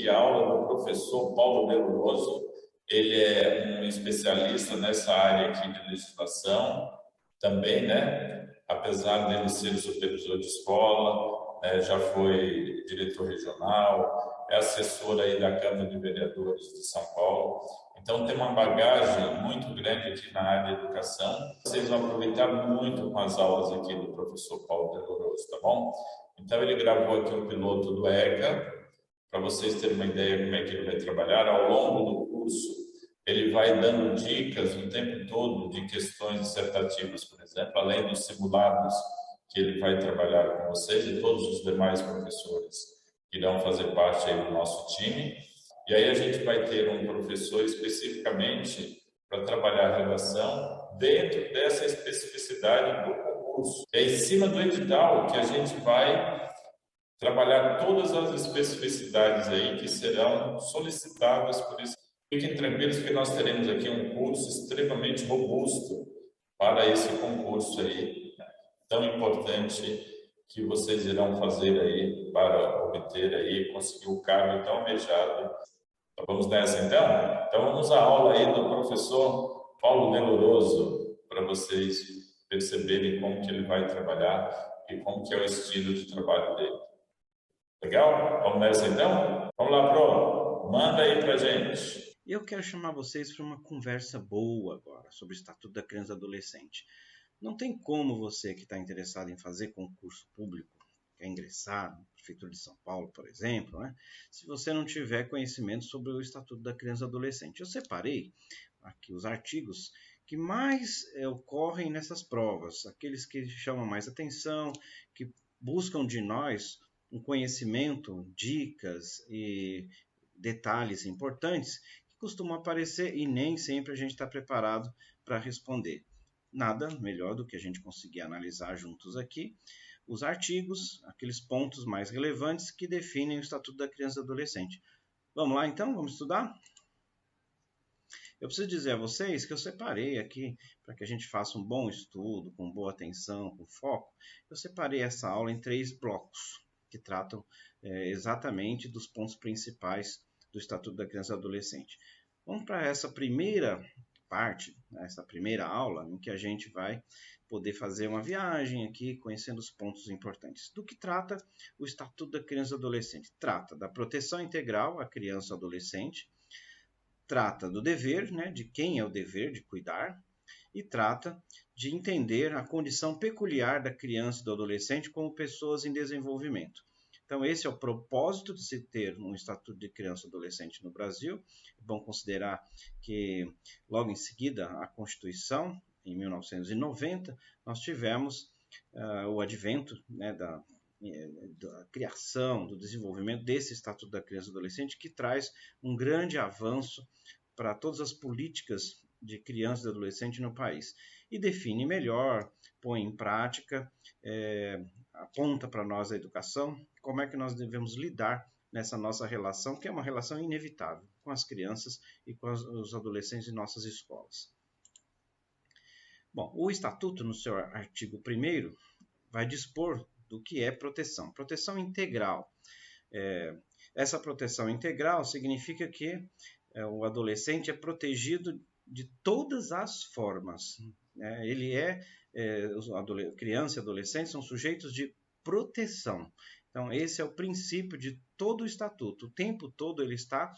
aqui a aula do professor Paulo Deloroso. Ele é um especialista nessa área aqui de legislação também, né? Apesar dele ser supervisor de escola, né? Já foi diretor regional, é assessor aí da Câmara de Vereadores de São Paulo. Então tem uma bagagem muito grande aqui na área de educação. Vocês vão aproveitar muito com as aulas aqui do professor Paulo Deloroso, tá bom? Então ele gravou aqui um piloto do ECA, para vocês terem uma ideia como é que ele vai trabalhar. Ao longo do curso, ele vai dando dicas o tempo todo de questões dissertativas, por exemplo, além dos simulados que ele vai trabalhar com vocês e todos os demais professores que irão fazer parte aí do nosso time. E aí a gente vai ter um professor especificamente para trabalhar a redação dentro dessa especificidade do concurso. É em cima do edital que a gente vai trabalhar todas as especificidades aí que serão solicitadas por isso. Fiquem tranquilos que nós teremos aqui um curso extremamente robusto para esse concurso aí, tão importante que vocês irão fazer aí para obter aí, conseguir o cargo tão almejado. Então, vamos nessa então? Então vamos à aula aí do professor Paulo Deloroso, para vocês perceberem como que ele vai trabalhar e como que é o estilo de trabalho dele. Legal? Vamos nessa então? Vamos lá, Pro. Manda aí pra gente. Eu quero chamar vocês para uma conversa boa agora sobre o Estatuto da Criança e do Adolescente. Não tem como você que está interessado em fazer concurso público, quer ingressar na Prefeitura de São Paulo, por exemplo, né? Se você não tiver conhecimento sobre o Estatuto da Criança e do Adolescente. Eu separei aqui os artigos que mais ocorrem nessas provas, aqueles que chamam mais atenção, que buscam de nós um conhecimento, dicas e detalhes importantes que costumam aparecer e nem sempre a gente está preparado para responder. Nada melhor do que a gente conseguir analisar juntos aqui os artigos, aqueles pontos mais relevantes que definem o Estatuto da Criança e do Adolescente. Vamos lá então? Vamos estudar? Eu preciso dizer a vocês que eu separei aqui, para que a gente faça um bom estudo, com boa atenção, com foco, eu separei essa aula em 3 blocos, que tratam exatamente dos pontos principais do Estatuto da Criança e do Adolescente. Vamos para essa primeira parte, essa primeira aula, em que a gente vai poder fazer uma viagem aqui, conhecendo os pontos importantes. Do que trata o Estatuto da Criança e do Adolescente? Trata da proteção integral à criança e ao adolescente, trata do dever, né, de quem é o dever de cuidar, e trata de entender a condição peculiar da criança e do adolescente como pessoas em desenvolvimento. Então, esse é o propósito de se ter um Estatuto de Criança e Adolescente no Brasil. É bom considerar que, logo em seguida, a Constituição, em 1990, nós tivemos o advento, né, da criação, do desenvolvimento desse Estatuto da Criança e Adolescente, que traz um grande avanço para todas as políticas de criança e adolescente no país. E define melhor, põe em prática, aponta para nós a educação, como é que nós devemos lidar nessa nossa relação, que é uma relação inevitável com as crianças e com os adolescentes em nossas escolas. Bom, o Estatuto, no seu artigo 1º, vai dispor do que é proteção. Proteção integral. Essa proteção integral significa que o adolescente é protegido de todas as formas. Criança e adolescente são sujeitos de proteção. Então, esse é o princípio de todo o Estatuto. O tempo todo ele está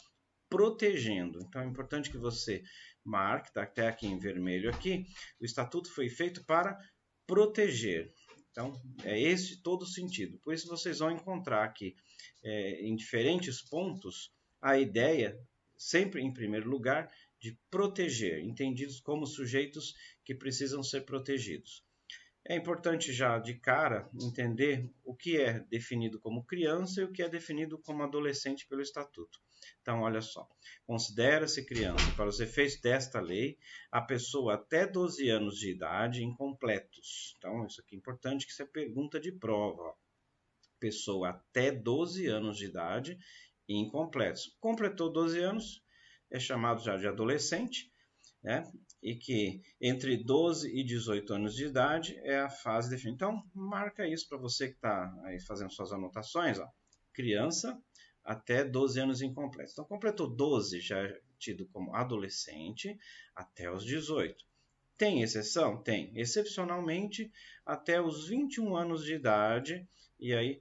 protegendo. Então, é importante que você marque, está até aqui em vermelho aqui, o Estatuto foi feito para proteger. Então, é esse todo o sentido. Por isso, vocês vão encontrar aqui, em diferentes pontos, a ideia, sempre em primeiro lugar, de proteger, entendidos como sujeitos que precisam ser protegidos. É importante já de cara entender o que é definido como criança e o que é definido como adolescente pelo Estatuto. Então, olha só, considera-se criança, para os efeitos desta lei, a pessoa até 12 anos de idade incompletos. Então, isso aqui é importante, que isso é pergunta de prova. Pessoa até 12 anos de idade incompletos. Completou 12 anos, é chamado já de adolescente, né? E que entre 12 e 18 anos de idade é a fase definida. Então, marca isso para você que está aí fazendo suas anotações. Ó. Criança até 12 anos incompletos. Então, completou 12, já é tido como adolescente, até os 18. Tem exceção? Tem. Excepcionalmente, até os 21 anos de idade, e aí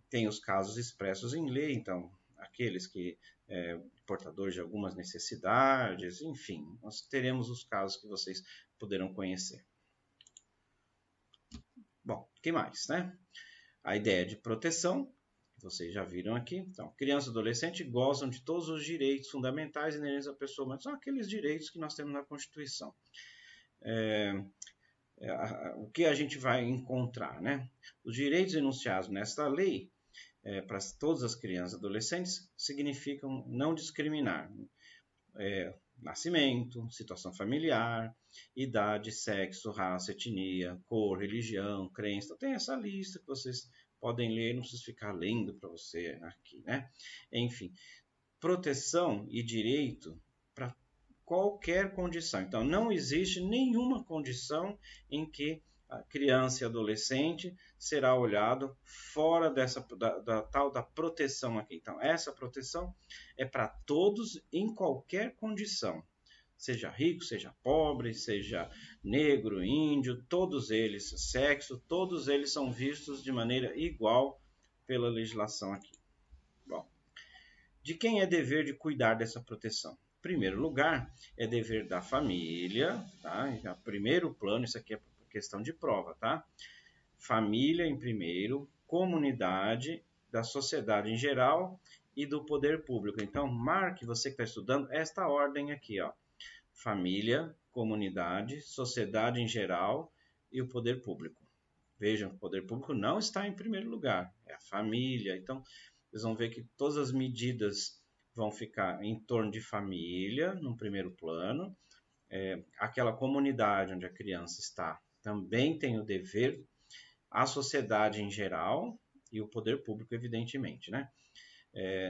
tem os casos expressos em lei, então, aqueles que portadores de algumas necessidades, enfim, nós teremos os casos que vocês poderão conhecer. Bom, o que mais, né? A ideia de proteção, que vocês já viram aqui. Então, criança e adolescente gozam de todos os direitos fundamentais inerentes à pessoa humana. São aqueles direitos que nós temos na Constituição. O que a gente vai encontrar, né? Os direitos enunciados nesta lei para todas as crianças e adolescentes significam não discriminar nascimento, situação familiar, idade, sexo, raça, etnia, cor, religião, crença. Então, tem essa lista que vocês podem ler, não preciso ficar lendo para você aqui, né? Enfim, proteção e direito para qualquer condição. Então, não existe nenhuma condição em que a criança e adolescente será olhado fora dessa tal da proteção aqui. Então, essa proteção é para todos em qualquer condição. Seja rico, seja pobre, seja negro, índio, todos eles, sexo, todos eles são vistos de maneira igual pela legislação aqui. Bom, de quem é dever de cuidar dessa proteção? Em primeiro lugar, é dever da família, tá? Em primeiro plano, isso aqui é questão de prova, tá? Família em primeiro, comunidade, da sociedade em geral e do poder público. Então, marque, você que está estudando, esta ordem aqui, ó. Família, comunidade, sociedade em geral e o poder público. Vejam, o poder público não está em primeiro lugar, é a família. Então, vocês vão ver que todas as medidas vão ficar em torno de família, no primeiro plano. Aquela comunidade onde a criança está também tem o dever, a sociedade em geral e o poder público, evidentemente, né?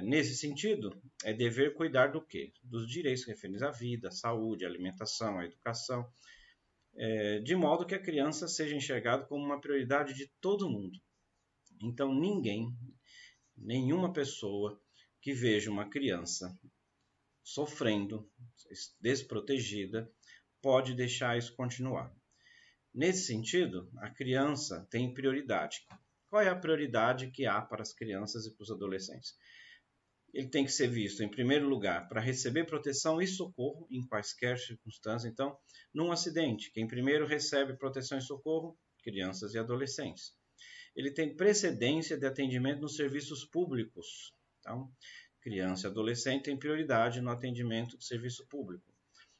Nesse sentido, é dever cuidar do quê? Dos direitos referentes à vida, à saúde, à alimentação, à educação, de modo que a criança seja enxergada como uma prioridade de todo mundo. Então, nenhuma pessoa que veja uma criança sofrendo, desprotegida, pode deixar isso continuar. Nesse sentido, a criança tem prioridade. Qual é a prioridade que há para as crianças e para os adolescentes? Ele tem que ser visto, em primeiro lugar, para receber proteção e socorro em quaisquer circunstâncias. Então, num acidente, quem primeiro recebe proteção e socorro? Crianças e adolescentes. Ele tem precedência de atendimento nos serviços públicos. Então, criança e adolescente têm prioridade no atendimento do serviço público.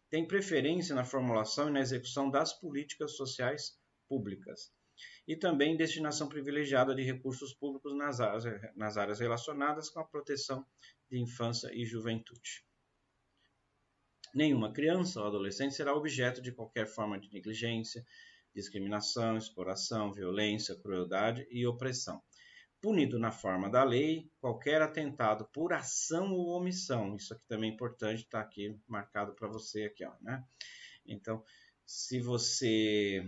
Tem preferência na formulação e na execução das políticas sociais públicas. E também destinação privilegiada de recursos públicos nas áreas relacionadas com a proteção de infância e juventude. Nenhuma criança ou adolescente será objeto de qualquer forma de negligência, discriminação, exploração, violência, crueldade e opressão. Punido na forma da lei qualquer atentado por ação ou omissão. Isso aqui também é importante, está aqui marcado para você aqui, ó, né? Então, se você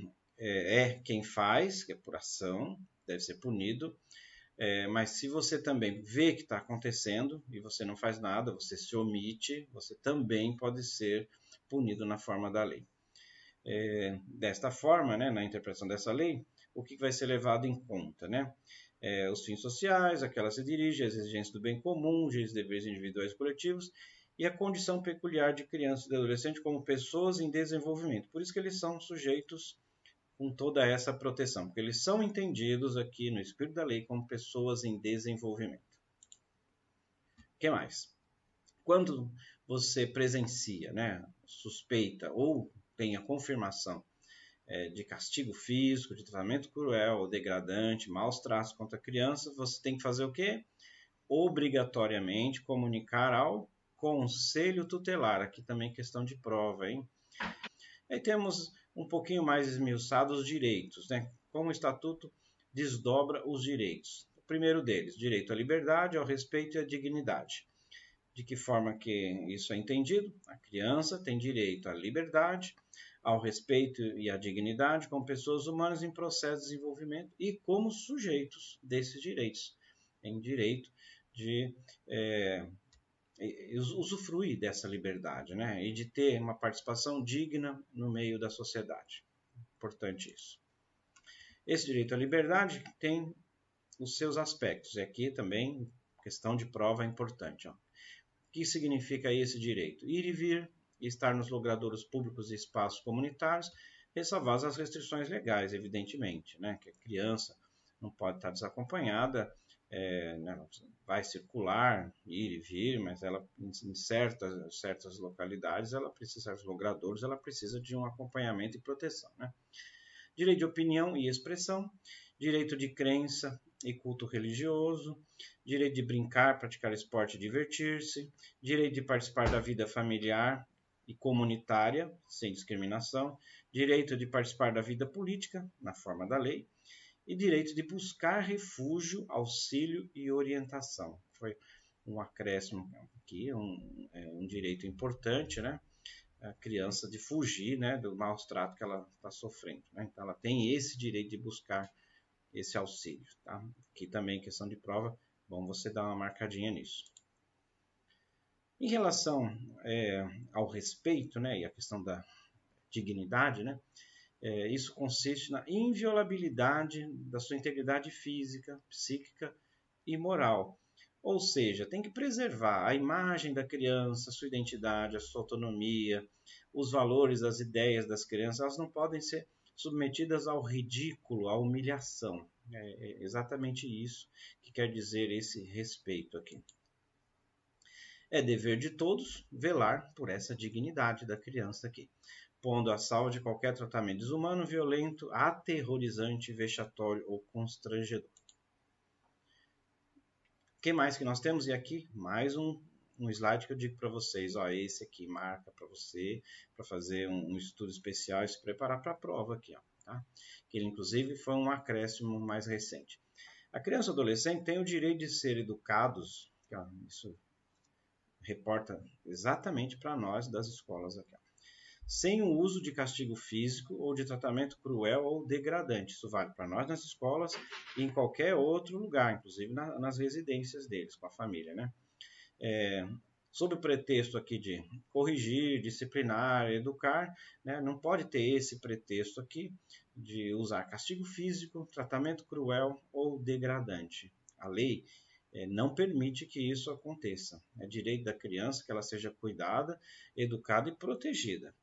quem faz, que é por ação, deve ser punido, mas se você também vê que está acontecendo e você não faz nada, você se omite, você também pode ser punido na forma da lei. Desta forma, né, na interpretação dessa lei, o que vai ser levado em conta, né? Os fins sociais, a que ela se dirige, as exigências do bem comum, os deveres individuais e coletivos, e a condição peculiar de crianças e adolescentes como pessoas em desenvolvimento. Por isso que eles são sujeitos com toda essa proteção, porque eles são entendidos aqui no espírito da lei como pessoas em desenvolvimento. O que mais? Quando você presencia, né, suspeita ou tem a confirmação de castigo físico, de tratamento cruel ou degradante, maus tratos contra a criança, você tem que fazer o quê? Obrigatoriamente comunicar ao conselho tutelar. Aqui também questão de prova, hein? Aí temos um pouquinho mais esmiuçados os direitos, né? Como o Estatuto desdobra os direitos. O primeiro deles, direito à liberdade, ao respeito e à dignidade. De que forma que isso é entendido? A criança tem direito à liberdade, ao respeito e à dignidade como pessoas humanas em processo de desenvolvimento e como sujeitos desses direitos. Tem direito de usufruir dessa liberdade, né? E de ter uma participação digna no meio da sociedade. Importante isso. Esse direito à liberdade tem os seus aspectos. E aqui também, questão de prova é importante. Ó. O que significa esse direito? Ir e vir, estar nos logradouros públicos e espaços comunitários, ressalvadas as restrições legais, evidentemente, né? Que a criança não pode estar desacompanhada, né? Vai circular, ir e vir, mas ela em certas localidades, ela precisa, certos logradouros, ela precisa de um acompanhamento e proteção, né? Direito de opinião e expressão, direito de crença e culto religioso, direito de brincar, praticar esporte e divertir-se, direito de participar da vida familiar e comunitária, sem discriminação, direito de participar da vida política, na forma da lei, e direito de buscar refúgio, auxílio e orientação. Foi um acréscimo aqui, um direito importante, né? A criança de fugir, né, do maus trato que ela está sofrendo. Né? Então, ela tem esse direito de buscar esse auxílio. Tá? Aqui também, questão de prova, bom você dar uma marcadinha nisso. Em relação ao respeito, né, e a questão da dignidade, né, isso consiste na inviolabilidade da sua integridade física, psíquica e moral. Ou seja, tem que preservar a imagem da criança, a sua identidade, a sua autonomia, os valores, as ideias das crianças, elas não podem ser submetidas ao ridículo, à humilhação. É exatamente isso que quer dizer esse respeito aqui. É dever de todos velar por essa dignidade da criança aqui, pondo a salvo de qualquer tratamento desumano, violento, aterrorizante, vexatório ou constrangedor. O que mais que nós temos? E aqui, mais um slide que eu digo para vocês. Ó, esse aqui marca para você, para fazer um estudo especial e se preparar para a prova aqui. Ó, tá? Que ele, inclusive, foi um acréscimo mais recente. A criança e o adolescente têm o direito de ser educados, ó, isso reporta exatamente para nós das escolas aqui, ó, sem o uso de castigo físico ou de tratamento cruel ou degradante. Isso vale para nós nas escolas e em qualquer outro lugar, inclusive nas residências deles, com a família, né? Sob o pretexto aqui de corrigir, disciplinar, educar, né? Não pode ter esse pretexto aqui de usar castigo físico, tratamento cruel ou degradante. A lei não permite que isso aconteça. É direito da criança que ela seja cuidada, educada e protegida.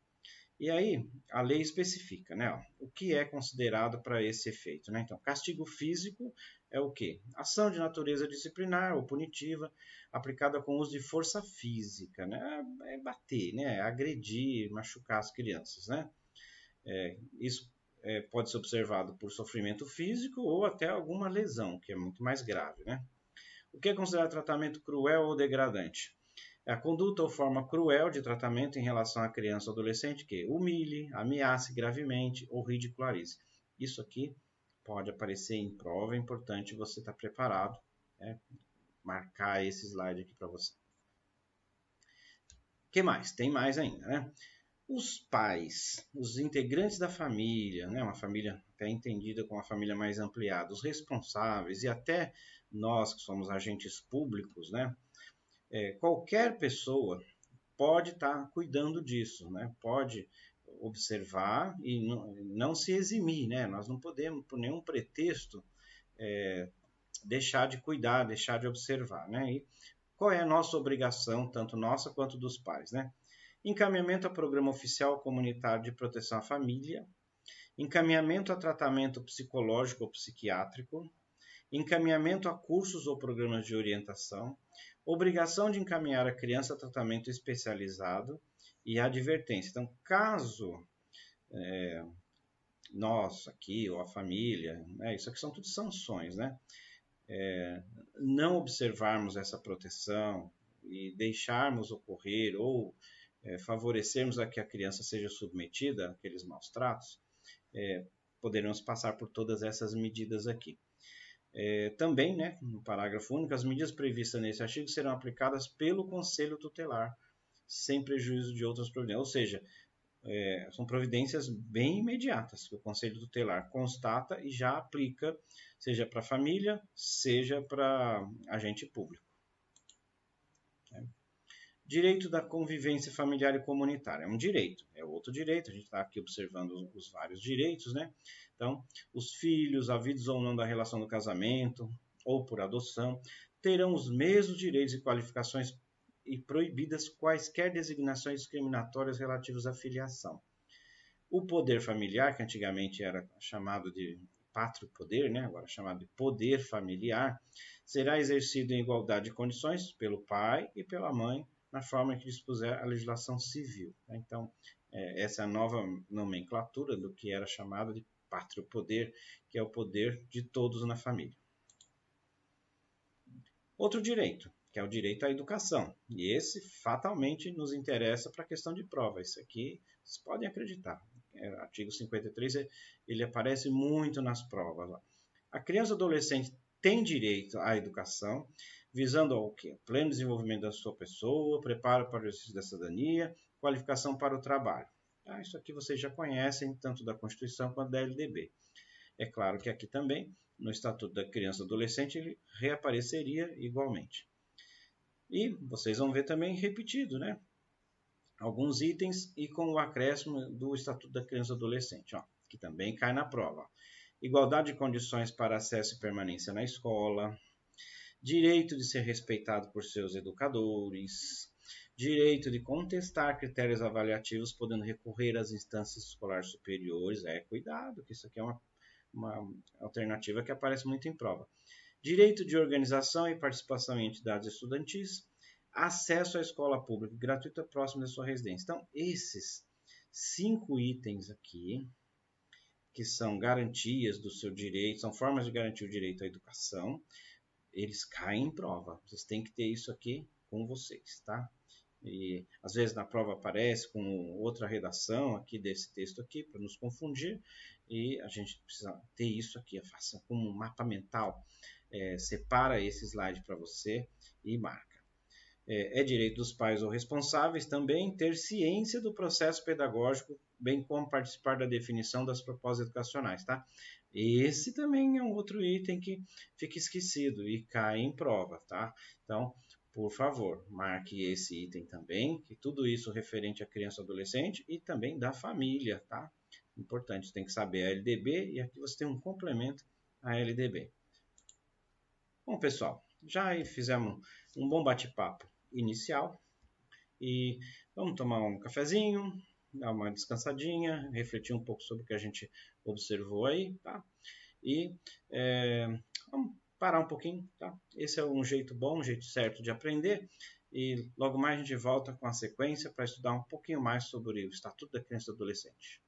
E aí, a lei especifica, né, ó, o que é considerado para esse efeito. Né? Então, castigo físico é o quê? Ação de natureza disciplinar ou punitiva, aplicada com uso de força física. Né? É bater, né? Agredir, machucar as crianças. Né? Isso pode ser observado por sofrimento físico ou até alguma lesão, que é muito mais grave. Né? O que é considerado tratamento cruel ou degradante? É a conduta ou forma cruel de tratamento em relação à criança ou adolescente que humilhe, ameace gravemente ou ridicularize. Isso aqui pode aparecer em prova, é importante você estar preparado, né? Marcar esse slide aqui para você. O que mais? Tem mais ainda, né? Os pais, os integrantes da família, né? Uma família até entendida como uma família mais ampliada, os responsáveis e até nós que somos agentes públicos, né? Qualquer pessoa pode estar cuidando disso, né? Pode observar e não se eximir, né? Nós não podemos, por nenhum pretexto, deixar de cuidar, deixar de observar, né? E qual é a nossa obrigação, tanto nossa quanto dos pais, né? Encaminhamento a programa oficial comunitário de proteção à família, encaminhamento a tratamento psicológico ou psiquiátrico, encaminhamento a cursos ou programas de orientação, obrigação de encaminhar a criança a tratamento especializado e advertência. Então, caso nós aqui, ou a família, né, isso aqui são tudo sanções, né? Não observarmos essa proteção e deixarmos ocorrer ou favorecermos a que a criança seja submetida àqueles maus tratos, poderemos passar por todas essas medidas aqui. Também, né, no parágrafo único, as medidas previstas nesse artigo serão aplicadas pelo Conselho Tutelar, sem prejuízo de outras providências. Ou seja, são providências bem imediatas que o Conselho Tutelar constata e já aplica, seja para a família, seja para agente público. Direito da convivência familiar e comunitária. É um direito, é outro direito. A gente está aqui observando os vários direitos, né? Então, os filhos, havidos ou não da relação do casamento ou por adoção, terão os mesmos direitos e qualificações e proibidas quaisquer designações discriminatórias relativas à filiação. O poder familiar, que antigamente era chamado de pátrio poder, né? Agora chamado de poder familiar, será exercido em igualdade de condições pelo pai e pela mãe, na forma que dispuser a legislação civil. Então, essa é a nova nomenclatura do que era chamado de pátrio poder, que é o poder de todos na família. Outro direito, que é o direito à educação. E esse fatalmente nos interessa para a questão de prova. Isso aqui vocês podem acreditar. Artigo 53, ele aparece muito nas provas. A criança e adolescente tem direito à educação, visando ao quê? Pleno desenvolvimento da sua pessoa, preparo para o exercício da cidadania, qualificação para o trabalho. Isso aqui vocês já conhecem, tanto da Constituição quanto da LDB. É claro que aqui também, no Estatuto da Criança e Adolescente, ele reapareceria igualmente. E vocês vão ver também repetido, né? Alguns itens e com o acréscimo do Estatuto da Criança e Adolescente, que também cai na prova. Igualdade de condições para acesso e permanência na escola, direito de ser respeitado por seus educadores, direito de contestar critérios avaliativos, podendo recorrer às instâncias escolares superiores. Cuidado, que isso aqui é uma alternativa que aparece muito em prova. Direito de organização e participação em entidades estudantis, acesso à escola pública gratuita próximo da sua residência. Então, esses 5 itens aqui, que são garantias do seu direito, são formas de garantir o direito à educação, eles caem em prova. Vocês têm que ter isso aqui com vocês, tá? E às vezes na prova aparece com outra redação aqui desse texto aqui para nos confundir, e a gente precisa ter isso aqui, faça como um mapa mental, separa esse slide para você e marca. É direito dos pais ou responsáveis também ter ciência do processo pedagógico, bem como participar da definição das propostas educacionais, tá? Esse também é um outro item que fica esquecido e cai em prova, tá? Então, por favor, marque esse item também, que tudo isso referente à criança e adolescente e também da família, tá? Importante, você tem que saber a LDB e aqui você tem um complemento à LDB. Bom, pessoal, já fizemos um bom bate-papo inicial e vamos tomar um cafezinho, dar uma descansadinha, refletir um pouco sobre o que a gente observou aí, tá? E vamos parar um pouquinho, tá? Esse é um jeito bom, um jeito certo de aprender e logo mais a gente volta com a sequência para estudar um pouquinho mais sobre o Estatuto da Criança e do Adolescente.